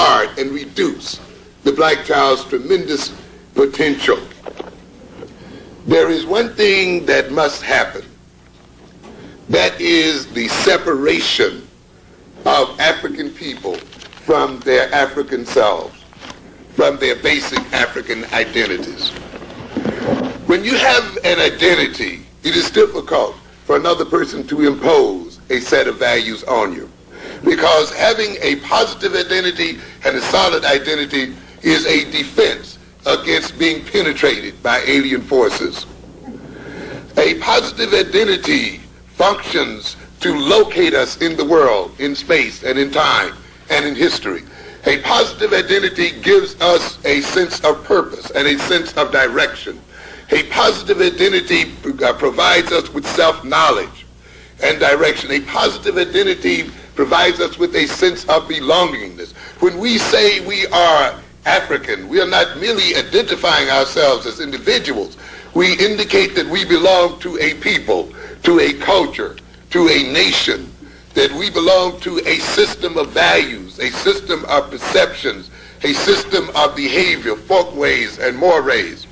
retard and reduce the black child's tremendous potential. There is one thing that must happen. That is the separation of African people from their African selves, from their basic African identities. When you have an identity, it is difficult for another person to impose a set of values on you, because having a positive identity and a solid identity is a defense against being penetrated by alien forces. A positive identity functions to locate us in the world, in space and in time and in history. A positive identity gives us a sense of purpose and a sense of direction. A positive identity provides us with self-knowledge and direction. A positive identity provides us with a sense of belongingness. When we say we are African, we are not merely identifying ourselves as individuals. We indicate that we belong to a people, to a culture, to a nation, that we belong to a system of values, a system of perceptions, a system of behavior, folkways and mores.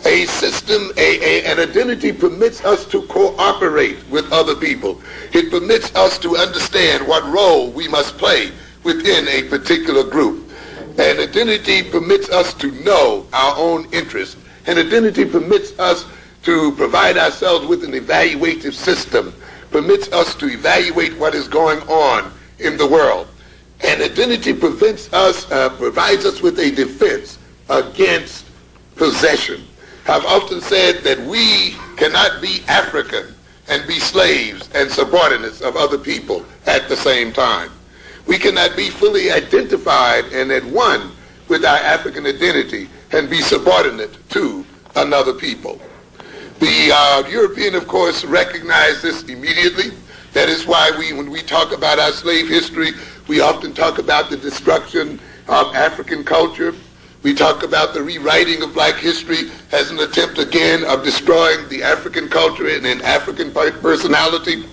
A system, an identity permits us to cooperate with other people. It permits us to understand what role we must play within a particular group. An identity permits us to know our own interests. An identity permits us to provide ourselves with an evaluative system, permits us to evaluate what is going on in the world. An identity provides us with a defense against possession. I've often said that we cannot be African and be slaves and subordinates of other people at the same time. We cannot be fully identified and at one with our African identity and be subordinate to another people. The European, of course, recognized this immediately. That is why when we talk about our slave history, we often talk about the destruction of African culture. We talk about the rewriting of black history as an attempt again of destroying the African culture and an African personality.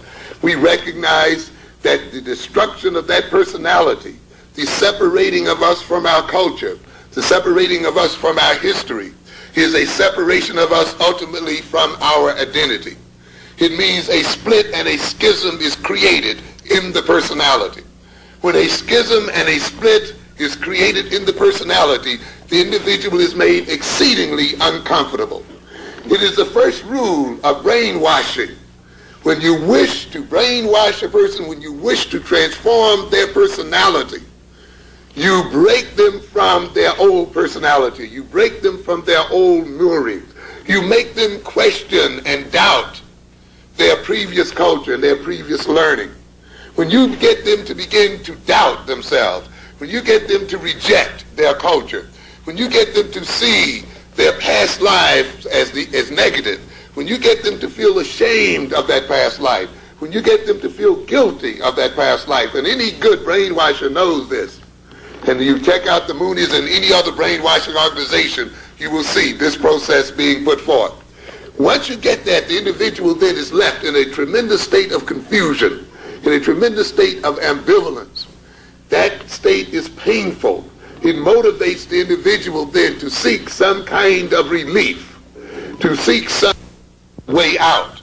We recognize that the destruction of that personality, the separating of us from our culture, the separating of us from our history, is a separation of us ultimately from our identity. It means a split and a schism is created in the personality. When a schism and a split is created in the personality, the individual is made exceedingly uncomfortable. It is the first rule of brainwashing. When you wish to brainwash a person, when you wish to transform their personality, you break them from their old personality. You break them from their old moorings. You make them question and doubt their previous culture and their previous learning. When you get them to begin to doubt themselves, when you get them to reject their culture, when you get them to see their past lives as negative, when you get them to feel ashamed of that past life, when you get them to feel guilty of that past life, and any good brainwasher knows this, and you check out the Moonies and any other brainwashing organization, you will see this process being put forth. Once you get that, the individual then is left in a tremendous state of confusion, in a tremendous state of ambivalence. That state is painful. It motivates the individual then to seek some kind of relief, to seek some way out.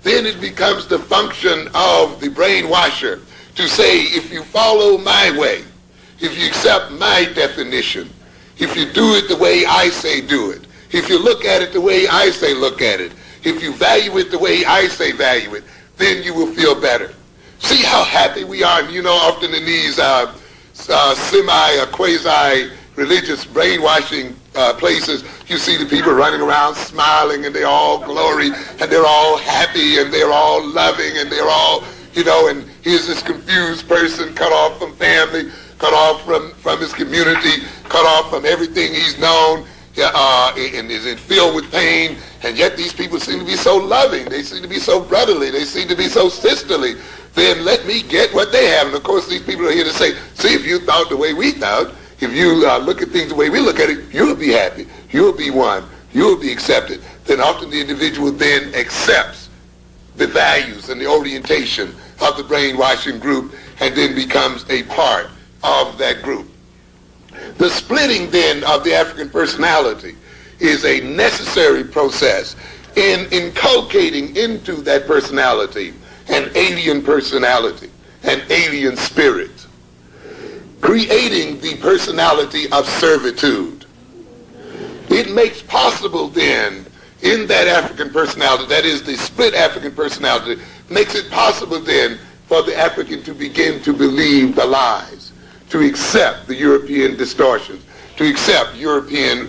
Then it becomes the function of the brainwasher to say, if you follow my way, if you accept my definition, if you do it the way I say do it, if you look at it the way I say look at it, if you value it the way I say value it, then you will feel better. See how happy we are. And often in these semi or quasi-religious brainwashing places, you see the people running around smiling, and they're all glory, and they're all happy, and they're all loving, and they're all, and here's this confused person cut off from family, cut off from his community, cut off from everything he's known, and is filled with pain, and yet these people seem to be so loving, they seem to be so brotherly, they seem to be so sisterly. Then let me get what they have. And of course these people are here to say, see, if you thought the way we thought, if you look at things the way we look at it, you'll be happy, you'll be one, you'll be accepted. Then often the individual then accepts the values and the orientation of the brainwashing group and then becomes a part of that group. The splitting then of the African personality is a necessary process in inculcating into that personality an alien personality, an alien spirit, creating the personality of servitude. It makes possible then in that African personality, that is the split African personality, makes it possible then for the African to begin to believe the lies, to accept the European distortions, to accept European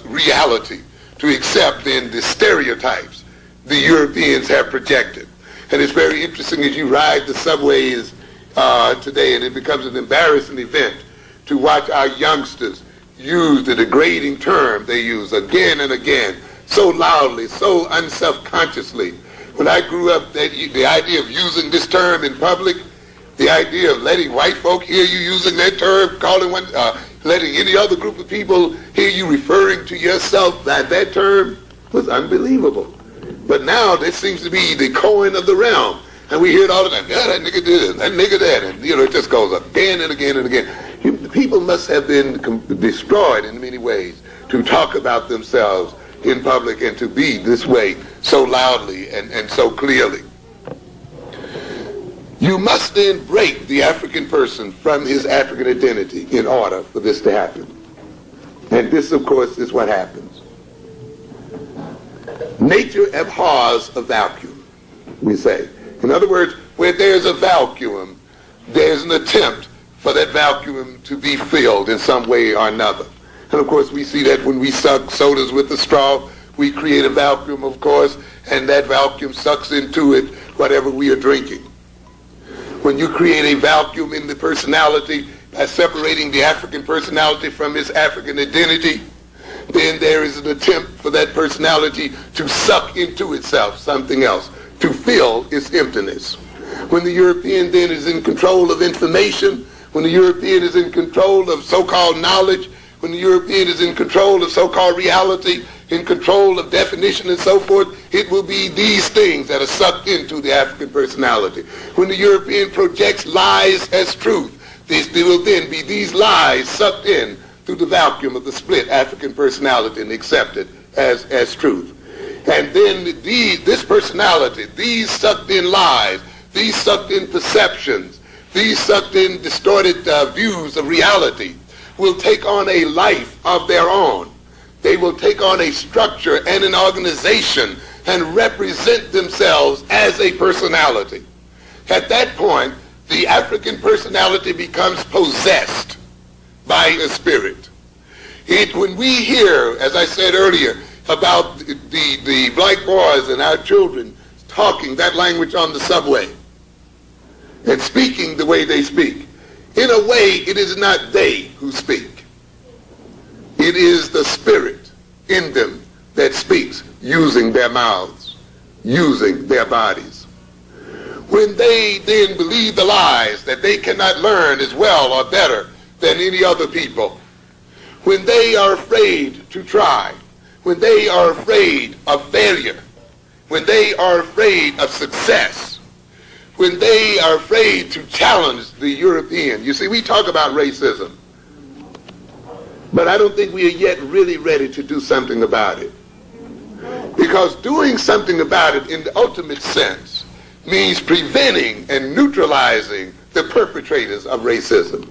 reality, to accept then the stereotypes the Europeans have projected. And it's very interesting as you ride the subways today, and it becomes an embarrassing event to watch our youngsters use the degrading term they use again and again, so loudly, so unselfconsciously. When I grew up, the idea of using this term in public, the idea of letting white folk hear you using that term, letting any other group of people hear you referring to yourself by that term, was unbelievable. But now this seems to be the coin of the realm. And we hear it all the time. Yeah, that nigga did it, that nigga that. And, it just goes again and again and again. People must have been destroyed in many ways to talk about themselves in public and to be this way so loudly and so clearly. You must then break the African person from his African identity in order for this to happen. And this, of course, is what happens. Nature abhors a vacuum, we say. In other words, where there's a vacuum, there's an attempt for that vacuum to be filled in some way or another. And of course, we see that when we suck sodas with a straw, we create a vacuum, of course, and that vacuum sucks into it whatever we are drinking. When you create a vacuum in the personality by separating the African personality from its African identity, then there is an attempt for that personality to suck into itself something else, to fill its emptiness. When the European then is in control of information, when the European is in control of so-called knowledge, when the European is in control of so-called reality, in control of definition and so forth, it will be these things that are sucked into the African personality. When the European projects lies as truth, there will then be these lies sucked in through the vacuum of the split African personality and accepted as truth. And then this personality, these sucked in lies, these sucked in perceptions, these sucked in distorted views of reality, will take on a life of their own. They will take on a structure and an organization and represent themselves as a personality. At that point, the African personality becomes possessed by a spirit. When we hear, as I said earlier, about the black boys and our children talking that language on the subway and speaking the way they speak, in a way, it is not they who speak. It is the spirit in them that speaks, using their mouths, using their bodies. When they then believe the lies that they cannot learn as well or better than any other people, when they are afraid to try, when they are afraid of failure, when they are afraid of success, when they are afraid to challenge the European. You see, we talk about racism, but I don't think we are yet really ready to do something about it. Because doing something about it in the ultimate sense means preventing and neutralizing the perpetrators of racism.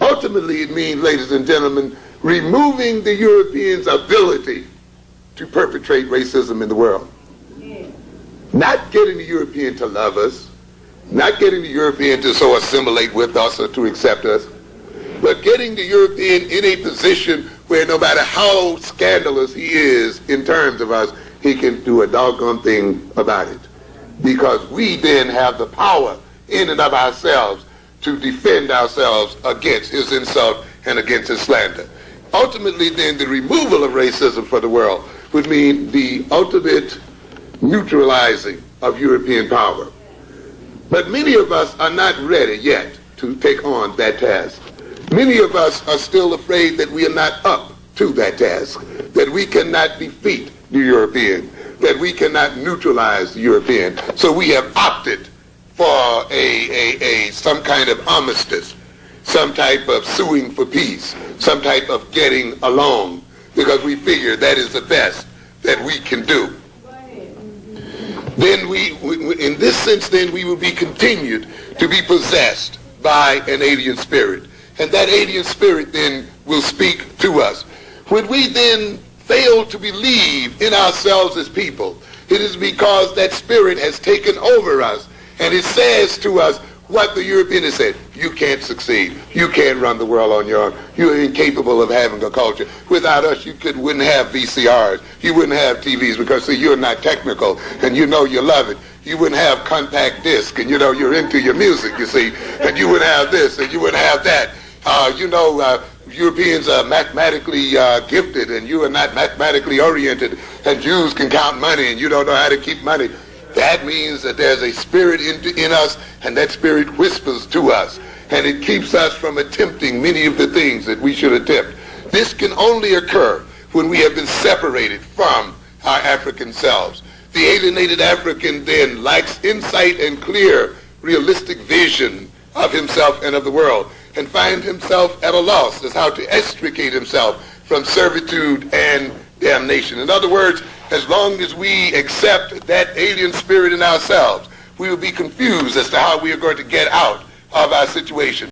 Ultimately, it means, ladies and gentlemen, removing the Europeans' ability to perpetrate racism in the world. Not getting the European to love us, not getting the European to so assimilate with us or to accept us, but getting the European in a position where no matter how scandalous he is in terms of us, he can do a doggone thing about it. Because we then have the power in and of ourselves to defend ourselves against his insult and against his slander. Ultimately, then, the removal of racism for the world would mean the ultimate neutralizing of European power. But many of us are not ready yet to take on that task. Many of us are still afraid that we are not up to that task, that we cannot defeat the European, that we cannot neutralize the European. So we have opted for some kind of armistice. some type of suing for peace, some type of getting along, because we figure that is the best that we can do. Then in this sense, then we will be continued to be possessed by an alien spirit. And that alien spirit then will speak to us. When we then fail to believe in ourselves as people, it is because that spirit has taken over us, and it says to us what the European has said: you can't succeed. You can't run the world on your own. You're incapable of having a culture. Without us, you wouldn't have VCRs. You wouldn't have TVs because, see, you're not technical, and you know you love it. You wouldn't have compact disc, and you know you're into your music, you see, and you wouldn't have this, and you wouldn't have that. Europeans are mathematically gifted, and you are not mathematically oriented, and Jews can count money, and you don't know how to keep money. That means that there's a spirit in us, and that spirit whispers to us, and it keeps us from attempting many of the things that we should attempt. This can only occur when we have been separated from our African selves. The alienated African then lacks insight and clear, realistic vision of himself and of the world, and finds himself at a loss as how to extricate himself from servitude and damnation. In other words, as long as we accept that alien spirit in ourselves, we will be confused as to how we are going to get out of our situation.